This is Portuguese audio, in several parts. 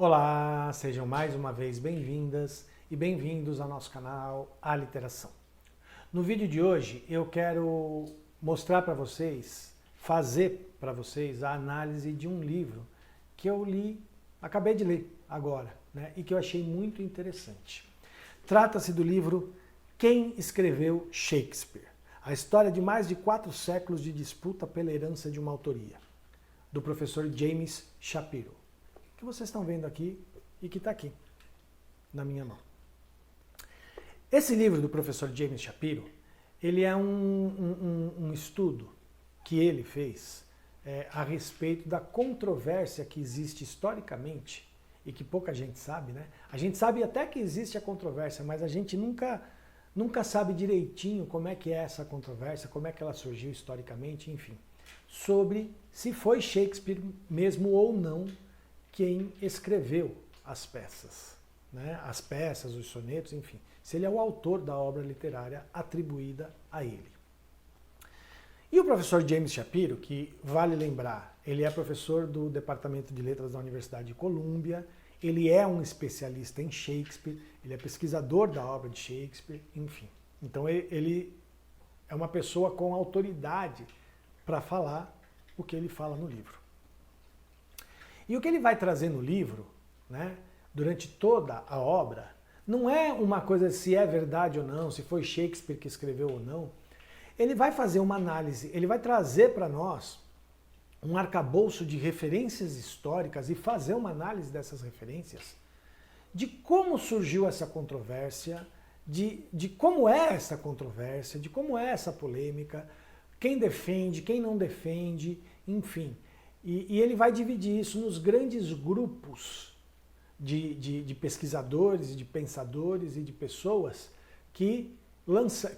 Olá, sejam mais uma vez bem-vindas e bem-vindos ao nosso canal A Literação. No vídeo de hoje eu quero mostrar para vocês, fazer para vocês a análise de um livro que eu li, acabei de ler agora, e que eu achei muito interessante. Trata-se do livro Quem Escreveu Shakespeare? A história de mais de 4 séculos de disputa pela herança de uma autoria, do professor James Shapiro, que vocês estão vendo aqui e que está aqui na minha mão. Esse livro do professor James Shapiro, ele é um estudo que ele fez a respeito da controvérsia que existe historicamente e que pouca gente sabe, né? A gente sabe até que existe a controvérsia, mas a gente nunca sabe direitinho como é que é essa controvérsia, como é que ela surgiu historicamente, enfim, sobre se foi Shakespeare mesmo ou não quem escreveu as peças, as peças, os sonetos, enfim, se ele é o autor da obra literária atribuída a ele. E o professor James Shapiro, que vale lembrar, ele é professor do Departamento de Letras da Universidade de Colômbia, ele é um especialista em Shakespeare, ele é pesquisador da obra de Shakespeare, enfim. Então ele é uma pessoa com autoridade para falar o que ele fala no livro. E o que ele vai trazer no livro, durante toda a obra, não é uma coisa se é verdade ou não, se foi Shakespeare que escreveu ou não. Ele vai fazer uma análise, ele vai trazer para nós um arcabouço de referências históricas e fazer uma análise dessas referências, de como surgiu essa controvérsia, de como é essa controvérsia, de como é essa polêmica, quem defende, quem não defende, enfim. E ele vai dividir isso nos grandes grupos de pesquisadores, e de pensadores e de pessoas que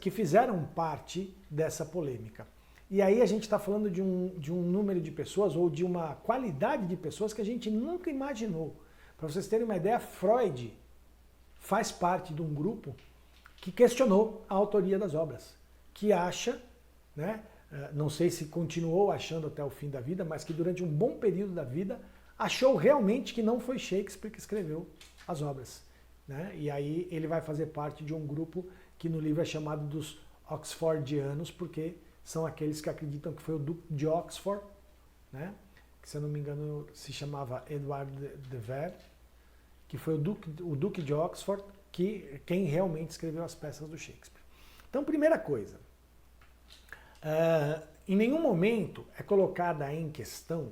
fizeram parte dessa polêmica. E aí a gente está falando de um número de pessoas ou de uma qualidade de pessoas que a gente nunca imaginou. Para vocês terem uma ideia, Freud faz parte de um grupo que questionou a autoria das obras, que acha, não sei se continuou achando até o fim da vida, mas que durante um bom período da vida achou realmente que não foi Shakespeare que escreveu as obras. E aí ele vai fazer parte de um grupo que no livro é chamado dos Oxfordianos, porque são aqueles que acreditam que foi o Duque de Oxford, que se eu não me engano se chamava Edward de Vere, que foi o Duque de Oxford, quem realmente escreveu as peças do Shakespeare. Então, primeira coisa, em nenhum momento é colocada em questão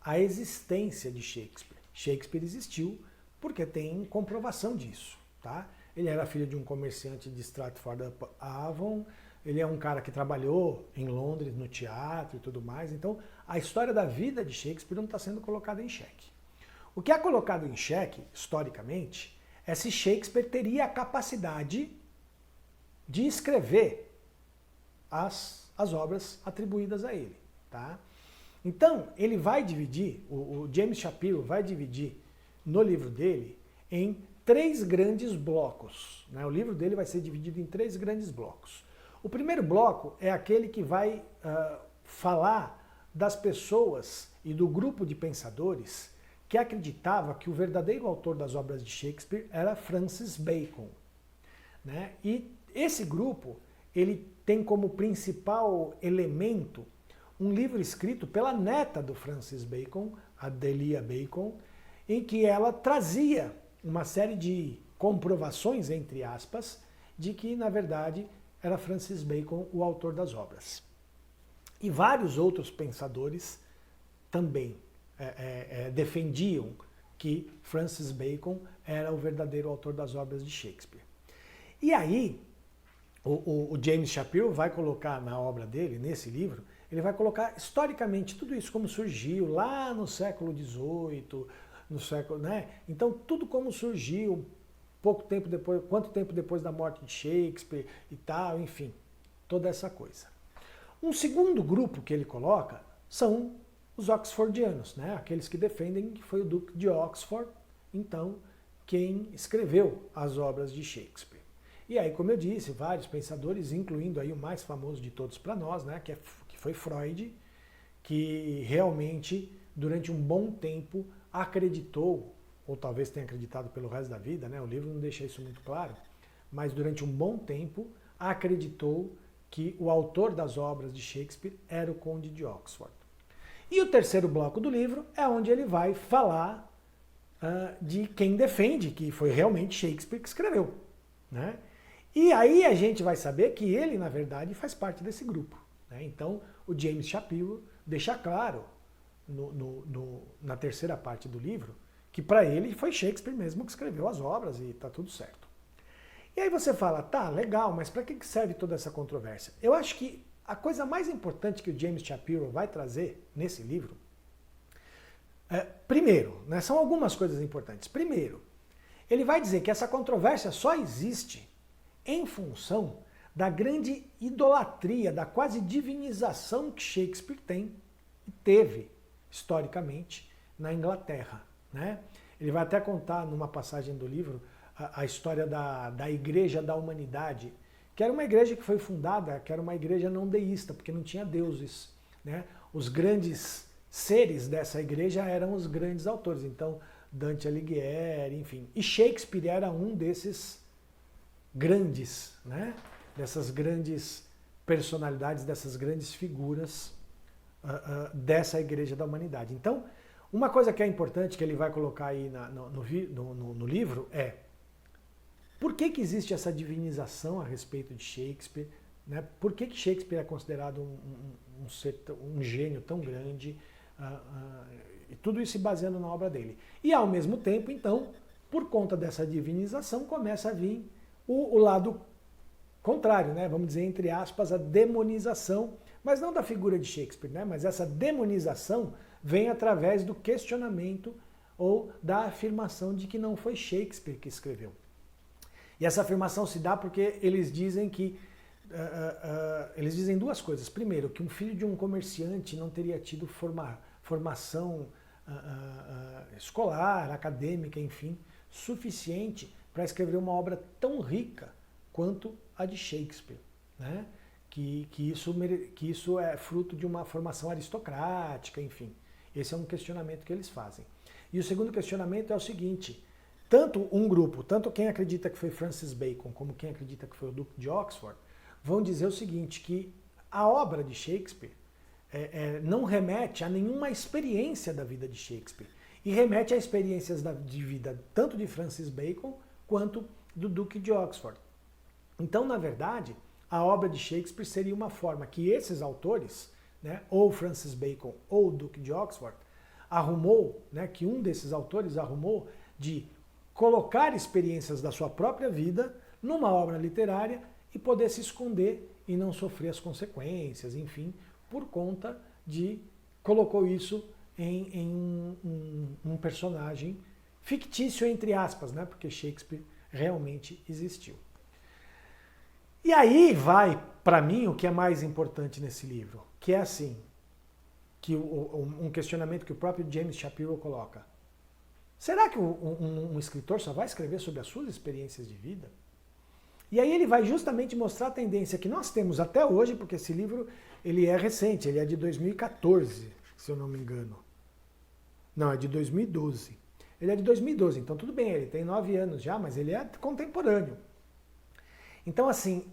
a existência de Shakespeare. Shakespeare existiu porque tem comprovação disso. Ele era filho de um comerciante de Stratford-upon-Avon, ele é um cara que trabalhou em Londres no teatro e tudo mais. Então, a história da vida de Shakespeare não está sendo colocada em xeque. O que é colocado em xeque, historicamente, é se Shakespeare teria a capacidade de escrever as obras atribuídas a ele. Então, ele vai dividir, o James Shapiro vai dividir no livro dele em 3 grandes blocos. O livro dele vai ser dividido em 3 grandes blocos. O primeiro bloco é aquele que vai falar das pessoas e do grupo de pensadores que acreditava que o verdadeiro autor das obras de Shakespeare era Francis Bacon. E esse grupo, ele tem como principal elemento um livro escrito pela neta do Francis Bacon, a Delia Bacon, em que ela trazia uma série de comprovações, entre aspas, de que, na verdade, era Francis Bacon o autor das obras. E vários outros pensadores também defendiam que Francis Bacon era o verdadeiro autor das obras de Shakespeare. E aí, o James Shapiro vai colocar na obra dele, nesse livro, ele vai colocar historicamente tudo isso como surgiu lá no século XVIII, Então, tudo como surgiu, pouco tempo depois, quanto tempo depois da morte de Shakespeare e tal, enfim, toda essa coisa. Um segundo grupo que ele coloca são os Oxfordianos, aqueles que defendem que foi o Duque de Oxford, então, quem escreveu as obras de Shakespeare. E aí, como eu disse, vários pensadores, incluindo aí o mais famoso de todos para nós, que foi Freud, que realmente, durante um bom tempo, acreditou ou talvez tenha acreditado pelo resto da vida, né? O livro não deixa isso muito claro, mas durante um bom tempo acreditou que o autor das obras de Shakespeare era o Conde de Oxford. E o terceiro bloco do livro é onde ele vai falar de quem defende que foi realmente Shakespeare que escreveu, né? E aí a gente vai saber que ele, na verdade, faz parte desse grupo, né? Então, o James Shapiro deixa claro na terceira parte do livro que para ele foi Shakespeare mesmo que escreveu as obras e está tudo certo. E aí você fala, tá, legal, mas para que serve toda essa controvérsia? Eu acho que a coisa mais importante que o James Shapiro vai trazer nesse livro primeiro, né, são algumas coisas importantes. Primeiro, ele vai dizer que essa controvérsia só existe em função da grande idolatria, da quase divinização que Shakespeare tem e teve, historicamente, na Inglaterra, né? Ele vai até contar numa passagem do livro a história da Igreja da Humanidade, que era uma igreja que foi fundada, que era uma igreja não deísta, porque não tinha deuses, né? Os grandes seres dessa igreja eram os grandes autores, então Dante Alighieri, enfim. E Shakespeare era um desses grandes, né? Dessas grandes personalidades, dessas grandes figuras dessa Igreja da Humanidade. Então, uma coisa que é importante que ele vai colocar aí no livro é por que existe essa divinização a respeito de Shakespeare, né? Por que Shakespeare é considerado um gênio tão grande, e tudo isso se baseando na obra dele. E ao mesmo tempo, então, por conta dessa divinização, começa a vir o lado contrário, né? Vamos dizer, entre aspas, a demonização, mas não da figura de Shakespeare, né? Mas essa demonização vem através do questionamento ou da afirmação de que não foi Shakespeare que escreveu. E essa afirmação se dá porque eles dizem que eles dizem duas coisas. Primeiro, que um filho de um comerciante não teria tido formação escolar, acadêmica, enfim, suficiente para escrever uma obra tão rica quanto a de Shakespeare, né? Que isso é fruto de uma formação aristocrática, enfim. Esse é um questionamento que eles fazem. E o segundo questionamento é o seguinte, tanto um grupo, tanto quem acredita que foi Francis Bacon, como quem acredita que foi o Duque de Oxford, vão dizer o seguinte, que a obra de Shakespeare não remete a nenhuma experiência da vida de Shakespeare, e remete a experiências de vida tanto de Francis Bacon quanto do Duque de Oxford. Então, na verdade, a obra de Shakespeare seria uma forma que esses autores, né, ou Francis Bacon ou o Duque de Oxford, arrumou, né, que um desses autores arrumou de colocar experiências da sua própria vida numa obra literária e poder se esconder e não sofrer as consequências, enfim, por conta de colocou isso em um personagem fictício, entre aspas, né, porque Shakespeare realmente existiu. E aí vai, para mim, o que é mais importante nesse livro, que é assim, que um questionamento que o próprio James Shapiro coloca. Será que um escritor só vai escrever sobre as suas experiências de vida? E aí ele vai justamente mostrar a tendência que nós temos até hoje, porque esse livro ele é recente, ele é de 2014, se eu não me engano. Não, é de 2012. Ele é de 2012, então tudo bem, ele tem 9 anos já, mas ele é contemporâneo. Então, assim,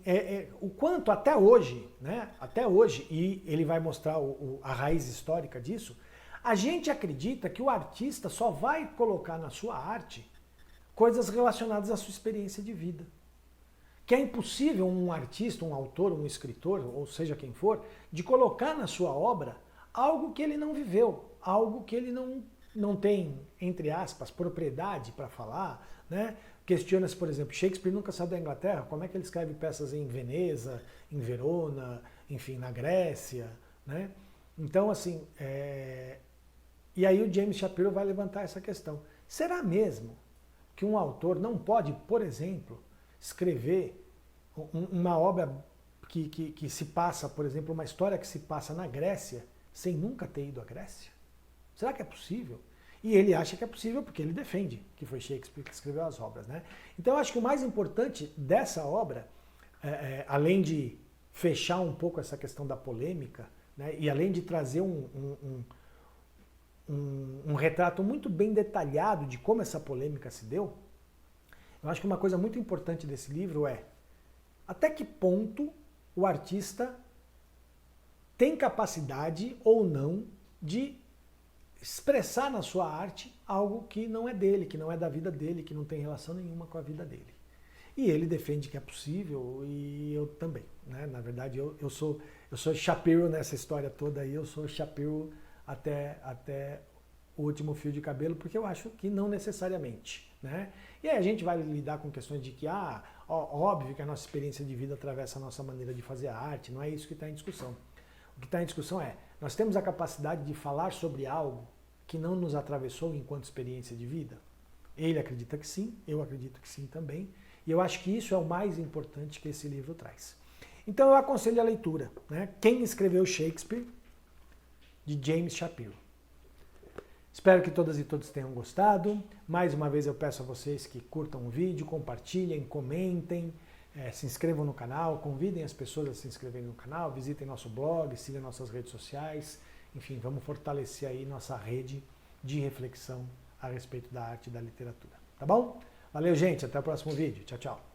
o quanto até hoje, né? Até hoje, e ele vai mostrar a raiz histórica disso, a gente acredita que o artista só vai colocar na sua arte coisas relacionadas à sua experiência de vida. Que é impossível um artista, um autor, um escritor, ou seja quem for, de colocar na sua obra algo que ele não viveu, algo que ele não tem, entre aspas, propriedade para falar, né? Questiona-se, por exemplo, Shakespeare nunca saiu da Inglaterra, como é que ele escreve peças em Veneza, em Verona, enfim, na Grécia, né? Então, assim, e aí o James Shapiro vai levantar essa questão. Será mesmo que um autor não pode, por exemplo, escrever uma obra que se passa, por exemplo, uma história que se passa na Grécia, sem nunca ter ido à Grécia? Será que é possível? E ele acha que é possível porque ele defende que foi Shakespeare que escreveu as obras, né? Então eu acho que o mais importante dessa obra, além de fechar um pouco essa questão da polêmica, né, e além de trazer um retrato muito bem detalhado de como essa polêmica se deu, eu acho que uma coisa muito importante desse livro é até que ponto o artista tem capacidade ou não de expressar na sua arte algo que não é dele, que não é da vida dele, que não tem relação nenhuma com a vida dele. E ele defende que é possível e eu também, né? Na verdade, eu sou Shapiro nessa história toda aí, eu sou Shapiro até o último fio de cabelo, porque eu acho que não necessariamente, né? E aí a gente vai lidar com questões de que, óbvio que a nossa experiência de vida atravessa a nossa maneira de fazer arte, não é isso que está em discussão. O que está em discussão é, nós temos a capacidade de falar sobre algo que não nos atravessou enquanto experiência de vida? Ele acredita que sim, eu acredito que sim também, e eu acho que isso é o mais importante que esse livro traz. Então eu aconselho a leitura, né? Quem escreveu Shakespeare, de James Shapiro. Espero que todas e todos tenham gostado. Mais uma vez eu peço a vocês que curtam o vídeo, compartilhem, comentem, se inscrevam no canal, convidem as pessoas a se inscreverem no canal, visitem nosso blog, sigam nossas redes sociais. Enfim, vamos fortalecer aí nossa rede de reflexão a respeito da arte e da literatura. Tá bom? Valeu, gente. Até o próximo vídeo. Tchau, tchau.